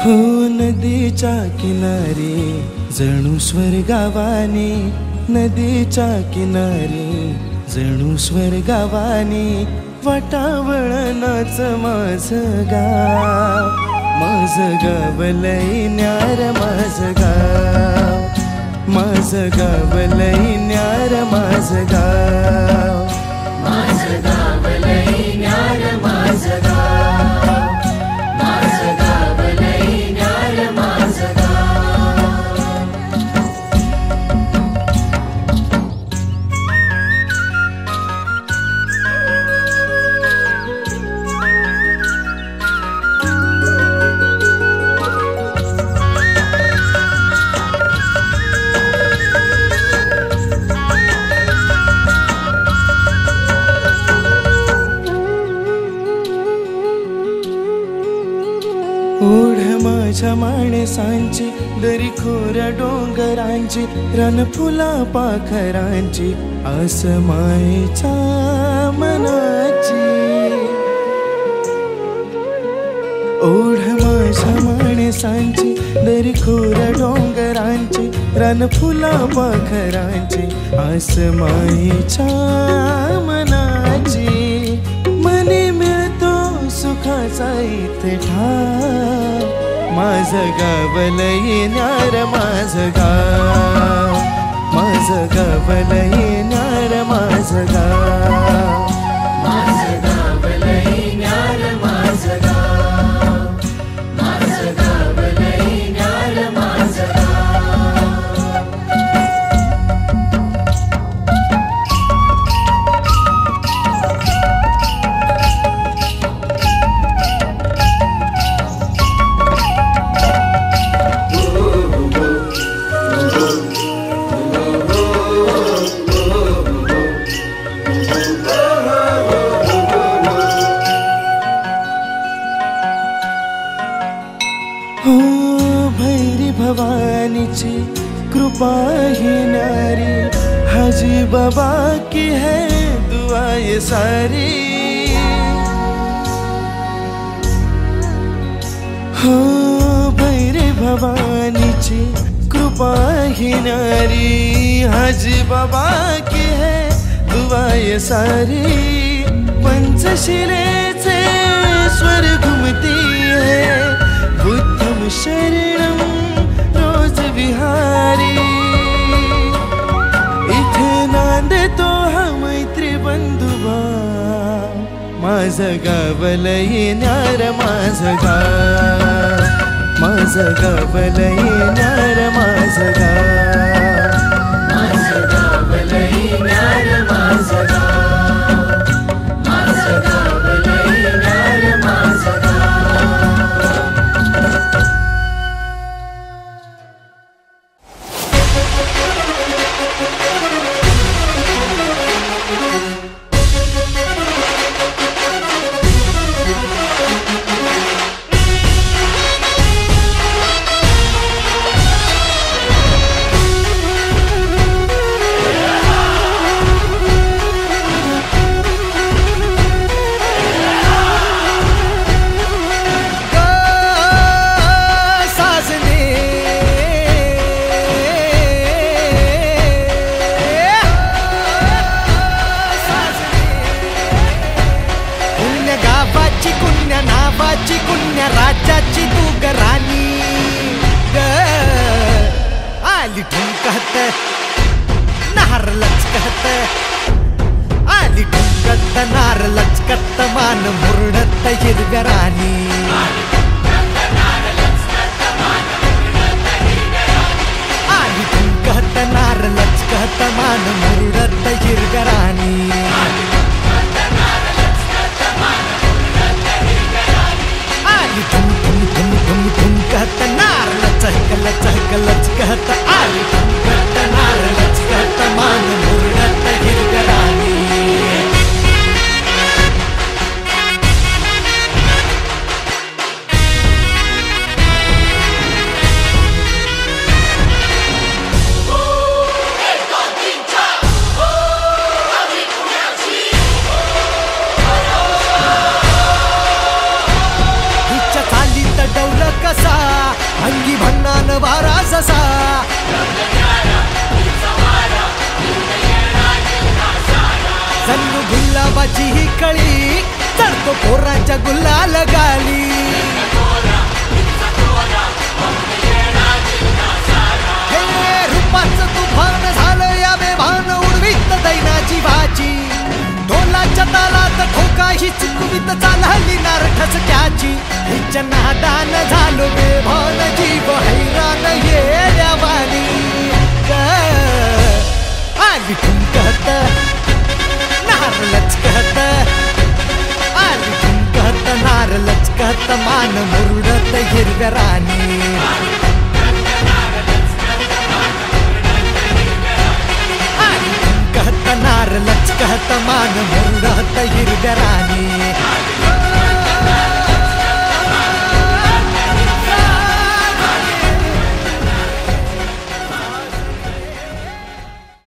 हो नदीच्या किनारी जणू स्वर्गावानी, नदीच्या किनारी जणू स्वर्गावानी, वाटावळणाच माझं गाव, माझं गाव लई न्यार माझं गाव, माझं गाव लई न्यार माझं गाव, माझं गाव लई न्यार माझं गाव, माझं गाव लई न्यार माझं गाव. ओढ माझ्या माणसांची, दरी खोऱ्या डोंगरांची, रानफुला पाखरांची, आस मायेच्या मनाची. ओढ माझ्या माणसांची, दरी खोऱ्या डोंगरांची, रानफुला पाखरांची, आस मायेच्या मनाची. मनी मिळतो सुखाचा इथे ठाव, माझं गाव लई न्यार माझं गाव, माझं गाव लई न्यार माझं गाव, माझं गाव लई न्यार माझं गाव, माझं गाव लई न्यार माझं गाव. हो भैरी भवानीची कृपा ही न्यारी, हाजी बाबा की है दुआ ये सारी. हो भैरी भवानीची कृपा ही न्यारी, हाजी बाबा की है दुआ ये सारी. पंचशिलेचे स्वर घुमती है, बुद्धं शरणं रोज विहारी. इथे नांदतो हा मैत्री बंधुभाव, माझं गाव लई न्यार माझं गाव, माझं गाव लई न्यार माझं गाव, माझं गाव लई न्यार माझं गाव, माझं गाव लई न्यार माझं गाव. नावाची कुण्या राज्याची तू ग राणी ग, आली ठुमकत नार लचकत, आली ठुमकत नार लचकत, मान मुरडत हिरव्या राणी. आली ठुमकत नार लचकत, मान मुरडत हिरव्या राणी. ठुमकत नार लचक लचक लचकत, आली ठुमकत नार लचकत, मान मुरडत हिरव्या राणी. अंगी भन्नान वारा ससा जणू गुलाबाची ही कळी चढतो पोरांच्या गुलाल गाली हे रूपाचं तुफान झालं या बेभान उडवीत दैनाची भाची ढोलाच्या तालात ठोका ही चुकवीत चालली नार ठसक्याची हिच्या नादान झालो बेभान जीव हैराण येड्यावानी आली ठुमकत नार लचकत आली ठुमकत नार लचकत मान मुरडत हिरव्या राणी नार लचकत मान मुरडत हिरव्या राणी